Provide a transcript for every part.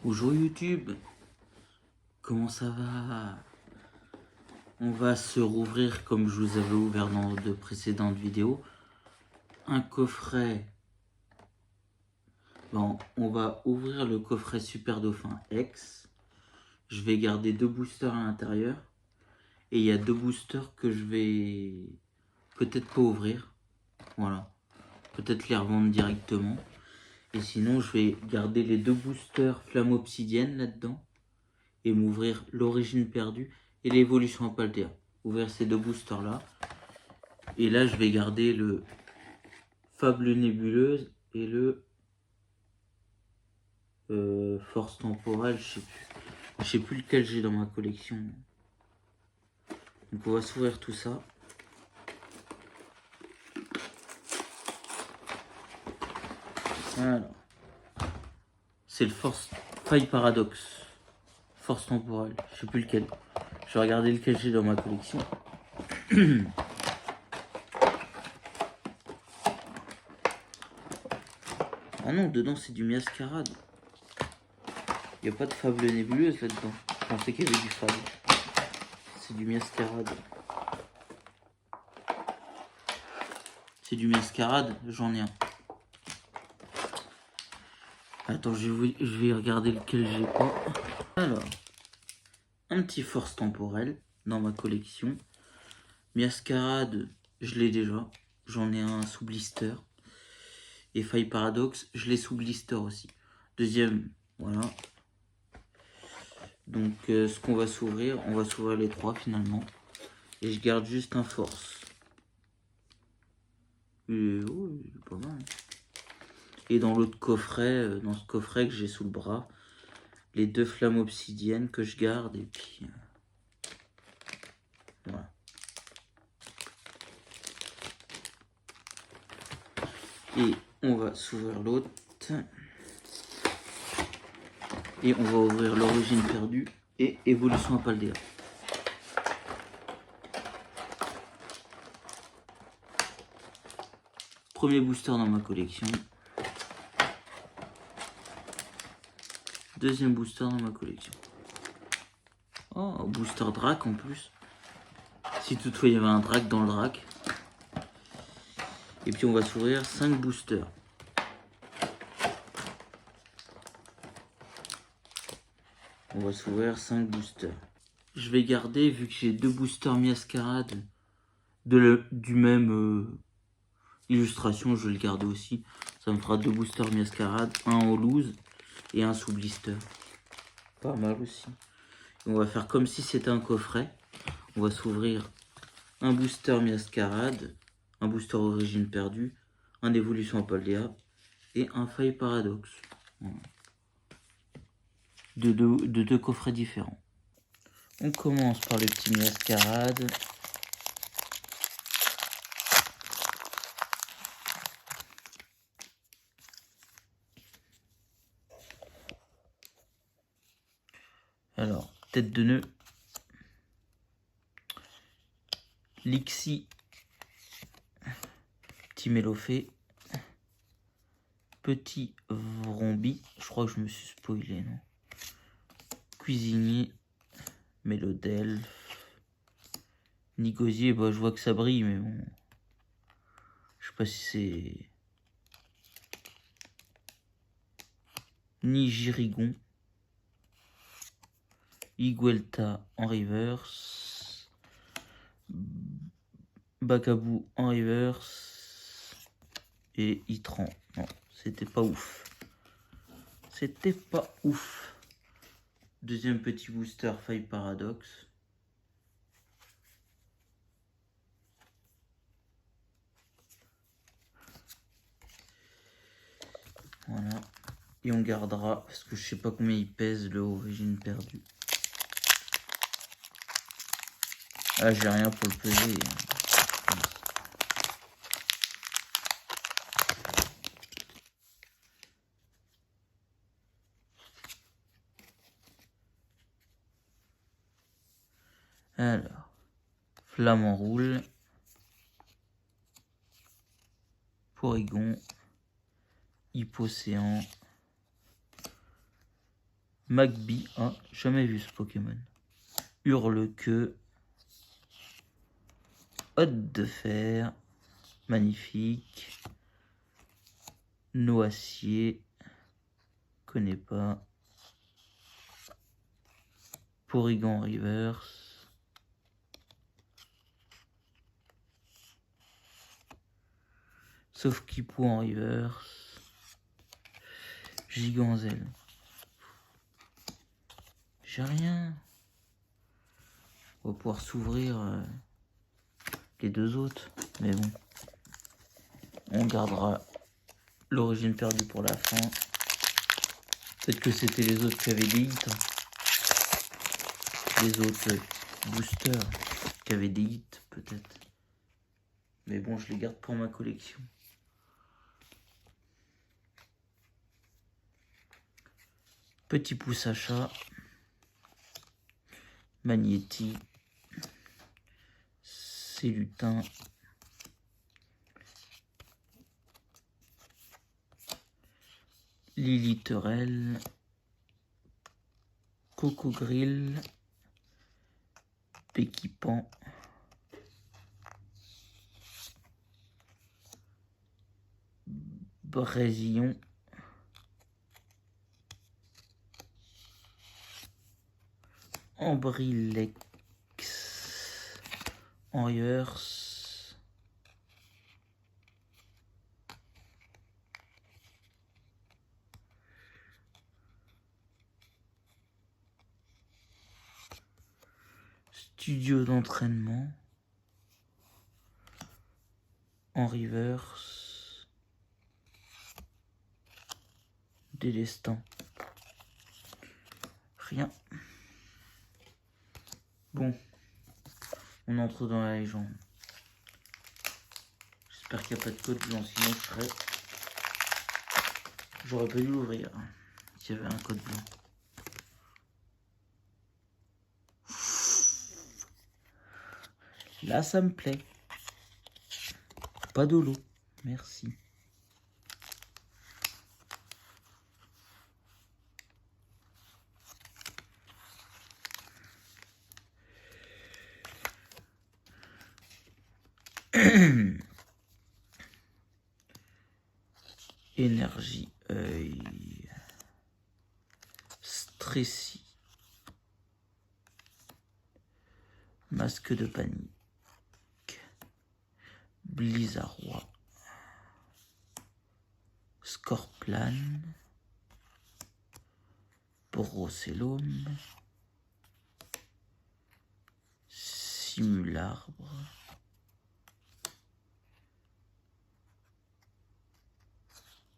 Bonjour YouTube, comment ça va? On va se rouvrir comme je vous avais ouvert dans de précédentes vidéos. Un coffret. Bon, on va ouvrir le coffret Super Dauphin X. Je vais garder 2 boosters à l'intérieur. Et il y a 2 boosters que je vais peut-être pas ouvrir. Voilà. Peut-être les revendre directement. Et sinon, je vais garder les 2 boosters Flamme Obsidienne là-dedans. Et m'ouvrir l'Origine Perdue et l'Évolution Paldea. Ouvrir ces 2 boosters là. Et là, je vais garder le Fable Nébuleuse et le Force Temporelle. Je sais plus lequel j'ai dans ma collection. Donc on va s'ouvrir tout ça. Alors, c'est le Faille Paradoxe. Force Temporelle. Je sais plus lequel. Je vais regarder lequel j'ai dans ma collection. Ah non, dedans c'est du Miascarade. Il n'y a pas de Fable Nébuleuse là-dedans. Je pensais qu'il y avait du Fable. C'est du Miascarade. C'est du Miascarade, j'en ai un. Attends, je vais regarder lequel j'ai pas. Alors, un petit Force Temporelle dans ma collection. Miascarade, je l'ai déjà. J'en ai un sous blister. Et Faille Paradoxe, je l'ai sous blister aussi. Deuxième, voilà. Donc, ce qu'on va s'ouvrir, on va s'ouvrir les 3 finalement. Et je garde juste un Force. Et, oh, il est pas mal. Et dans l'autre coffret, dans ce coffret que j'ai sous le bras, les 2 flammes obsidiennes que je garde. Et puis, voilà. Et on va s'ouvrir l'autre. Et on va ouvrir l'Origine Perdue et Évolution Paldea. Premier booster dans ma collection. Deuxième booster dans ma collection. Oh, booster Drac en plus. Si toutefois il y avait un Drac dans le Drac. Et puis on va s'ouvrir 5 boosters. On va s'ouvrir 5 boosters. Je vais garder, vu que j'ai 2 boosters Miascarade du même illustration, je vais le garder aussi. Ça me fera 2 boosters Miascarade, un en loose et un sous blister. Pas mal aussi. Et on va faire comme si c'était un coffret. On va s'ouvrir un booster Miascarade, un booster Origine Perdue, un Évolution Paldea et un Faille Paradoxe. Voilà. De deux coffrets différents. On commence par le petit Miascarade. Alors, tête de nœud. Lixi. Petit Mélophée. Petit Vrombi. Je crois que je me suis spoilé, non? Cuisinier. Mélodelphe. Nigosier, bah je vois que ça brille, mais bon. Je sais pas si c'est... Nigirigon. Iguelta en reverse. Bakabou en reverse. Et Itran. Non, c'était pas ouf. C'était pas ouf. Deuxième petit booster Faille Paradoxe. Voilà. Et on gardera, parce que je sais pas combien il pèse le Origine Perdue. Ah, j'ai rien pour le peser. Alors, Flamme en rouge. Porygon. Hypocéan. Magby, ah, jamais vu ce Pokémon. Hurle-queue. Hôte de fer. Magnifique. Noacier. Connais pas. Porygon reverse. Sauf Kipou en reverse. Giganzel. J'ai rien. On va pouvoir s'ouvrir les deux autres. Mais bon. On gardera l'origine perdue pour la fin. Peut-être que c'était les autres qui avaient des hits. Les autres boosters qui avaient des hits, peut-être. Mais bon, je les garde pour ma collection. Petit pouce à chat. Magnéti. Célutin. Liliterelle. Coco Grill. Péquipan. Brésillon. Ambrilex. Enriers. Studio d'entraînement. En reverse. Délestant. Rien. Bon. On entre dans la légende. J'espère qu'il n'y a pas de code blanc, sinon je serais... J'aurais pas dû l'ouvrir s'il y avait un code blanc. Là, ça me plaît. Pas de l'eau. Merci. Énergie, œil. Stressy. Masque de panique. Blizzarrois. Scorplan. Brocellum. Simularbre.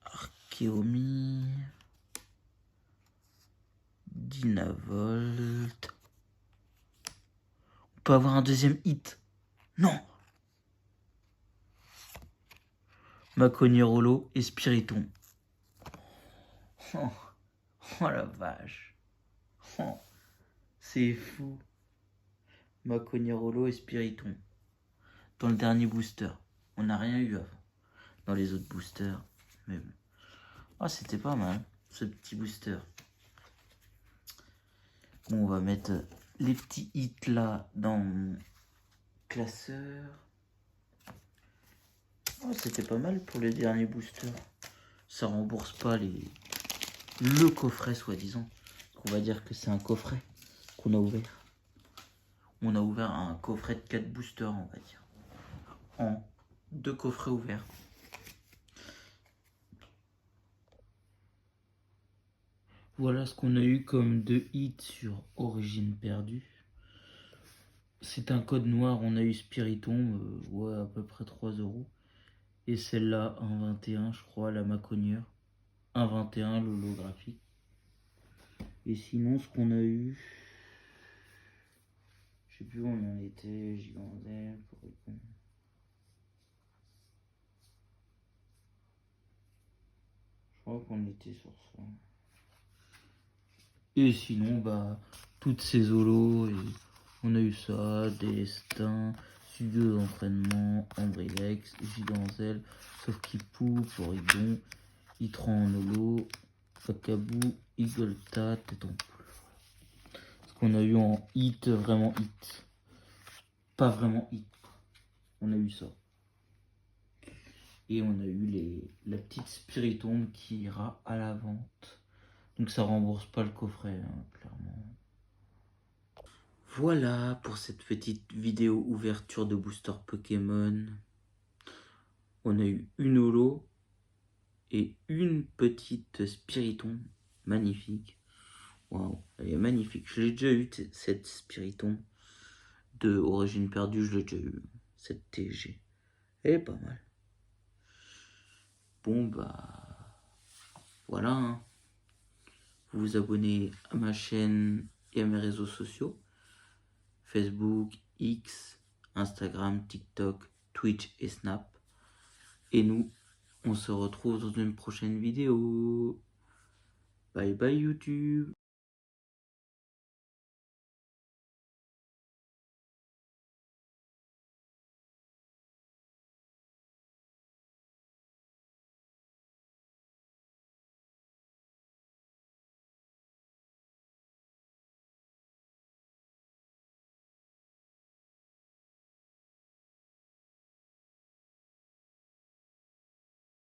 Archéomie. Dynavolt. On peut avoir un deuxième hit. Non. Macognirolo et Spiriton. Oh, oh la vache. Oh, c'est fou. Macognirolo et Spiriton. Dans le dernier booster. On n'a rien eu avant. Dans les autres boosters. Mais bon. Ah, c'était pas mal, ce petit booster. Bon, on va mettre les petits hits là dans mon classeur. Oh, c'était pas mal pour les derniers boosters. Ça rembourse pas le coffret, soi-disant. On va dire que c'est un coffret qu'on a ouvert. On a ouvert un coffret de 4 boosters, on va dire. En 2 coffrets ouverts. Voilà ce qu'on a eu comme 2 hits sur Origine perdue. C'est un code noir, on a eu Spiriton, ouais, à peu près 3 €. Et celle-là, 1,21, je crois, la Macognure. 1,21, l'holographique. Et sinon, ce qu'on a eu... Je sais plus où on en était, Giganzel, Porygon. Je crois qu'on était sur ça. Et sinon, bah, toutes ces holos, on a eu ça, Délestin, Studio d'entraînement, Ambrilex, Giganzel, sauf Kipou, Porygon, Itran en holo, Fakabou, Eagletat et Temple. Ce qu'on a eu en hit, vraiment hit. Pas vraiment hit. On a eu ça. Et on a eu la petite Spiritombe qui ira à la vente. Donc ça rembourse pas le coffret, hein, clairement. Voilà pour cette petite vidéo ouverture de booster Pokémon. On a eu une holo et une petite Spiritombe magnifique. Waouh, elle est magnifique. Je l'ai déjà eu cette Spiritombe de Origine Perdue, je l'ai déjà eu. Cette TG. Elle est pas mal. Bon bah voilà. Hein. Vous vous abonnez à ma chaîne et à mes réseaux sociaux. Facebook, X, Instagram, TikTok, Twitch et Snap. Et nous, on se retrouve dans une prochaine vidéo. Bye bye YouTube.